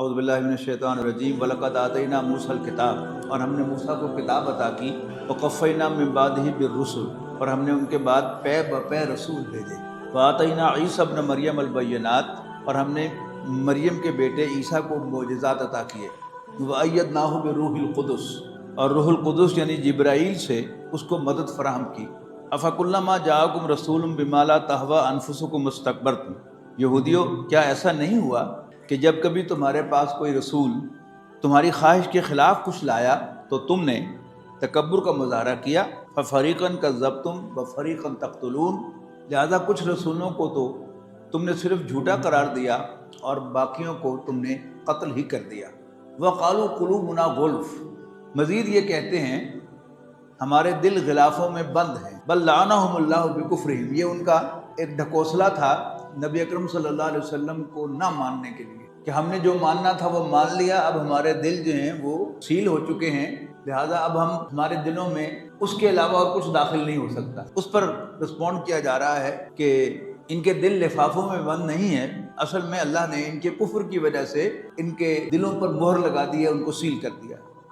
اعوذ باللہ من الشیطان الرجیم وَلَقَدْ آتَيْنَا مُوسَى الْكِتَابَ، اور ہم نے موسیٰ کو کتاب عطا کی، وَقَفَّيْنَا مِن بَعْدِهِ بِالرُّسُلِ، اور ہم نے ان کے بعد پے بپے رسول بھیجے، وَآتَيْنَا عِیسَىٰ ابْنَ مَرْیَمَ الْبَیِّنَاتِ، اور ہم نے مریم کے بیٹے عیسیٰ کو معجزات عطا کیے، وَأَیَّدْنَاهُ بِالرُّوحِ الْقُدُسِ، اور روح القدس یعنی جبرائیل سے اس کو مدد فراہم کی۔ افکلما جاءکم رسول بما لا تہوی انفسکم استکبرتم، یہودیوں کیا ایسا نہیں ہوا کہ جب کبھی تمہارے پاس کوئی رسول تمہاری خواہش کے خلاف کچھ لایا تو تم نے تکبر کا مظاہرہ کیا، ففریقا کذبتم وفریقا تقتلون، لہذا کچھ رسولوں کو تو تم نے صرف جھوٹا قرار دیا اور باقیوں کو تم نے قتل ہی کر دیا۔ وقالوا قلوبنا غلف، مزید یہ کہتے ہیں ہمارے دل غلافوں میں بند ہیں، بل لعنہم اللہ بکفرہم، یہ ان کا ایک ڈھکوسلا تھا نبی اکرم صلی اللہ علیہ وسلم کو نہ ماننے کے لیے، کہ ہم نے جو ماننا تھا وہ مان لیا، اب ہمارے دل جو ہیں وہ سیل ہو چکے ہیں، لہٰذا اب ہمارے دلوں میں اس کے علاوہ اور کچھ داخل نہیں ہو سکتا۔ اس پر رسپونڈ کیا جا رہا ہے کہ ان کے دل لفافوں میں بند نہیں ہے، اصل میں اللہ نے ان کے کفر کی وجہ سے ان کے دلوں پر مہر لگا دی ہے، ان کو سیل کر دیا۔